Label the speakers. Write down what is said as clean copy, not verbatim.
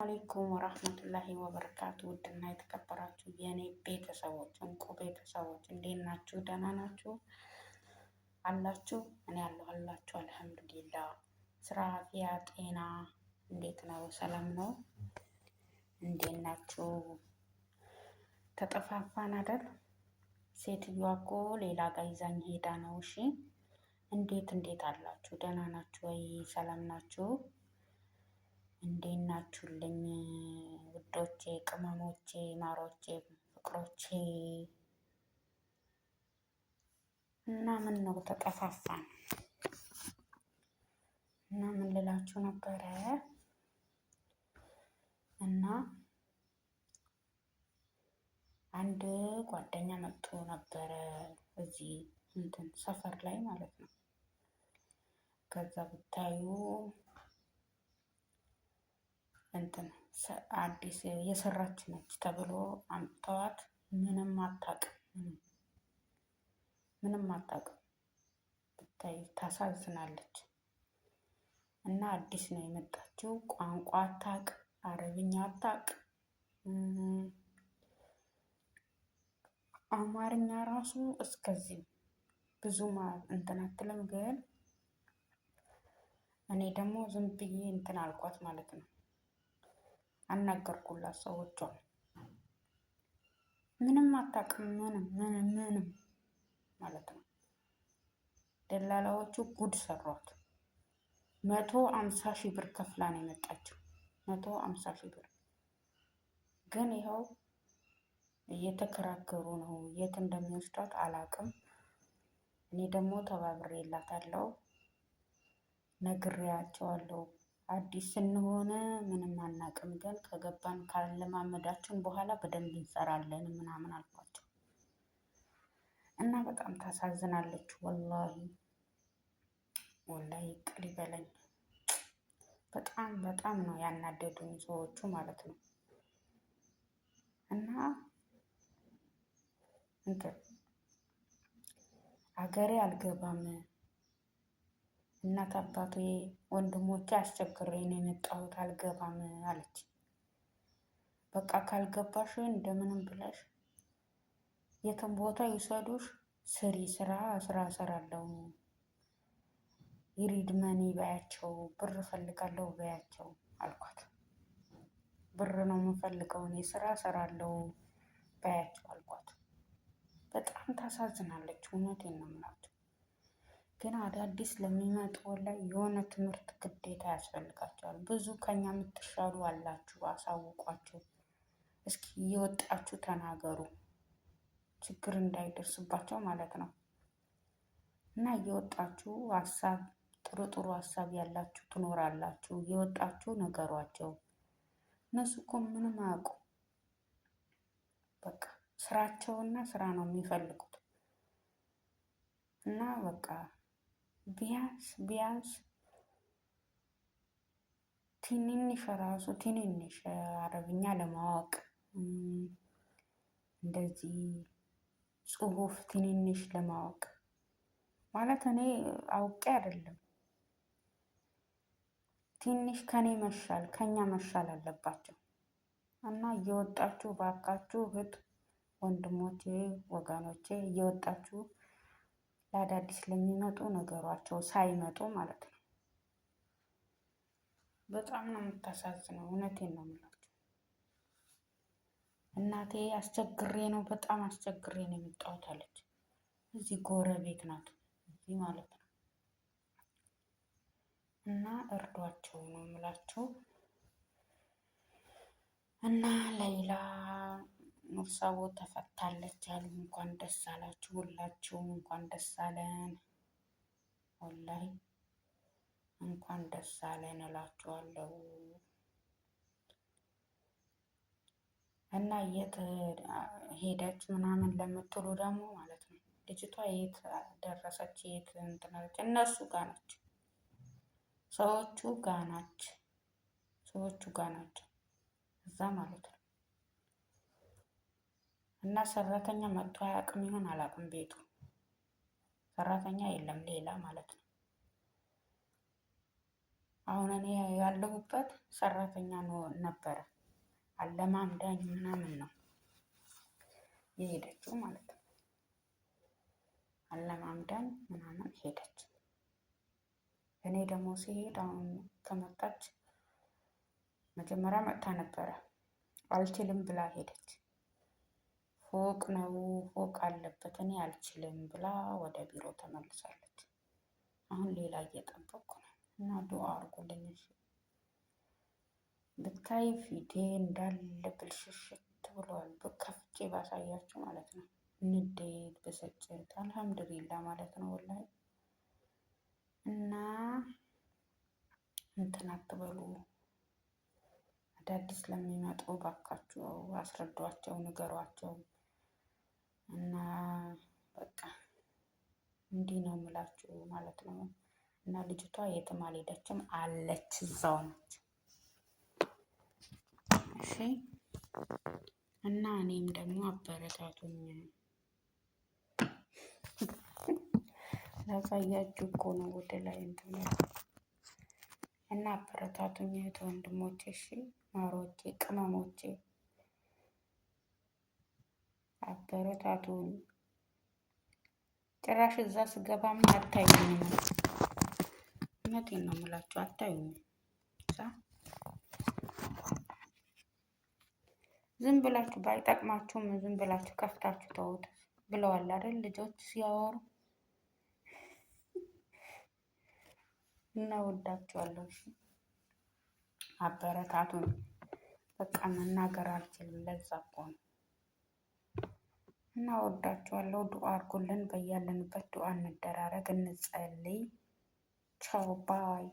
Speaker 1: አለይኩም ወራህመቱላሂ ወበረካቱ። ውድና የተከበራችሁ የኔ ቤተሰቦች እንቁ ቤተሰቦች እንዴት ናችሁ? ደህና ናችሁ አላችሁ? እኔ አለሁላችሁ አልሐምዱሊላህ። ስራ፣ ፊያ፣ ጤና እንዴት ነው? ሰላም ነው? እንዴት ናችሁ? ተጠፋፋን አይደል? ሴትዮዋ እኮ ሌላ ጋር ይዛኝ ሄዳ ነው። እሺ እንዴት አላችሁ? ደህና ናችሁ ወይ? ሰላም ናችሁ? እንዴት ናችሁልኝ ውዶቼ፣ ቅመሞቼ፣ ማሮቼ፣ ፍቅሮቼ? እና ምን ነው ተጠፋፋን እና ምን ልላችሁ ነበረ እና አንድ ጓደኛ መጥቶ ነበረ እዚህ ሰፈር ላይ ማለት ነው። ከዛ ብታዩ አዲስ የሰራች ነች ተብሎ አምጥተዋት ምንም አታውቅም። ብታይ ታሳዝናለች። እና አዲስ ነው የመጣችው። ቋንቋ አታውቅ፣ አረብኛ አታውቅ፣ አማርኛ ራሱ እስከዚህ ብዙ አትልም። ግን እኔ ደግሞ ዝም ብዬ አልኳት ማለት ነው። አናገርኩላት ሰዎቿ ምንም አታውቅም፣ ምንም ማለት ነው። ደላላዎቹ ጉድ ሰሯት። 150,000 ብር ከፍላ ነው የመጣችው። 150,000 ብር ግን ይኸው እየተከራከሩ ነው። የት እንደሚወስዷት አላውቅም። እኔ ደግሞ ተባብሬላታለሁ፣ ነግሬያቸዋለሁ። አዲስ ስንሆን ምንም አናውቅም፣ ግን ከገባን ካለማመዳችን በኋላ በደንብ እንሰራለን ምናምን አልኳቸው እና በጣም ታሳዝናለች። ወላሂ ቅል ይበለኝ። በጣም ነው ያናደዱኝ ሰዎቹ ማለት ነው። እና አገሬ አልገባም፣ እናት አባቴ ወንድሞቼ አስቸግሬ ነው የመጣሁት፣ አልገባም አለች። በቃ ካልገባሽ እንደምንም ብለሽ የትም ቦታ ይውሰዱሽ፣ ስሪ፣ ስራ እሰራለሁ፣ ይሪድ መኒ በያቸው፣ ብር እፈልጋለሁ በያቸው አልኳት። ብር ነው የምፈልገው እኔ፣ ስራ እሰራለሁ በያቸው አልኳት። በጣም ታሳዝናለች። እውነቴን ነው የምላቸው። ግን አዳዲስ ለሚመጡ ላይ የሆነ ትምህርት ግዴታ ያስፈልጋቸዋል። ብዙ ከኛ የምትሻሉ አላችሁ፣ አሳውቋቸው። እስኪ እየወጣችሁ ተናገሩ፣ ችግር እንዳይደርስባቸው ማለት ነው። እና እየወጣችሁ ጥሩ ሀሳብ ያላችሁ ትኖራላችሁ። እየወጣችሁ ነገሯቸው። እነሱ እኮ ምንም አያውቁ። በቃ ስራቸውና ስራ ነው የሚፈልጉት። እና በቃ ቢያንስ ትንንሽ አረብኛ ለማወቅ እንደዚህ ጽሁፍ ትንንሽ ለማወቅ ማለት እኔ አውቄ አይደለም፣ ትንሽ ከኛ መሻል አለባቸው። እና እየወጣችሁ ባካችሁ እህት ወንድሞቼ፣ ወገኖቼ እየወጣችሁ ለአዳዲስ ለሚመጡ ነገሯቸው፣ ሳይመጡ ማለት ነው። በጣም ነው የምታሳዝነው። እውነቴን ነው የምላችሁ። እናቴ በጣም አስቸግሬ ነው የመጣሁት አለች። እዚህ ጎረቤት ናት እዚህ ማለት ነው። እና እርዷቸው ነው የምላችሁ። እና ሌላ ኑርሳቦ ተፈታለች አሉ። እንኳን ደስ አላችሁ ሁላችሁም፣ እንኳን ደስ አለን። ወላሂ እንኳን ደስ አለን እላችኋለሁ። እና የት ሄደች ምናምን ለምትሉ ደግሞ ማለት ነው ልጅቷ የት ደረሰች? የት እንትናለች? እነሱ ጋር ነች፣ ሰዎቹ ጋር ናቸው እዛ ማለት ነው። እና ሰራተኛ መጥቶ አያውቅም ይሆን አላውቅም። ቤቱ ሰራተኛ የለም ሌላ ማለት ነው። አሁን እኔ ያለሁበት ሰራተኛ ነበረ አለማምዳኝ ምናምን ነው የሄደችው ማለት ነው። አለማምዳኝ ምናምን ሄደች። እኔ ደግሞ ሲሄድ አሁን ከመጣች መጀመሪያ መጥታ ነበረ አልችልም ብላ ሄደች። ፎቅ ነው ፎቅ አለበት እኔ አልችልም ብላ ወደ ቢሮ ተመልሳለች። አሁን ሌላ እየጠበቅኩ ነው እና ዱአ አድርጉልኝ እሺ። ብታይ ፊቴ እንዳለ ብልሽሽት ብሏል። ከፍቼ ባሳያችሁ ማለት ነው። ንዴት፣ ብስጭት፣ አልሐምዱሊላ ማለት ነው ወላሂ። እና እንትን አትበሉ። አዳዲስ ለሚመጡ ባካችሁ አስረዷቸው፣ ንገሯቸው። እና በቃ እንዲህ ነው የምላችሁ ማለት ነው። እና ልጅቷ የትም አልሄደችም አለች፣ እዛው ነች። እሺ። እና እኔም ደግሞ አበረታቱኝ። ላሳያችሁ እኮ ነው ወደ ላይ እንትን እና አበረታቱኝ እህት ወንድሞቼ፣ እሺ ማሮቼ፣ ቅመሞቼ አበረታቱኝ። ጭራሽ እዛ ስገባማ አታዩኝም። እውነቴን ነው የምላችሁ አታዩኝም። ዝም ብላችሁ ባይጠቅማችሁም ዝም ብላችሁ ከፍታችሁ ተውት ብለዋል አይደል ልጆች ሲያወሩ። እና ወዳችኋለሁ። እሺ አበረታቱኝ። በቃ መናገር አልችልም፣ ለዛ እኮ ነው። እና ወዳችኋለሁ። ዱአ አድርጉልን። በያለንበት ዱአ እንደራረግ፣ እንጸልይ። ቻው ባይ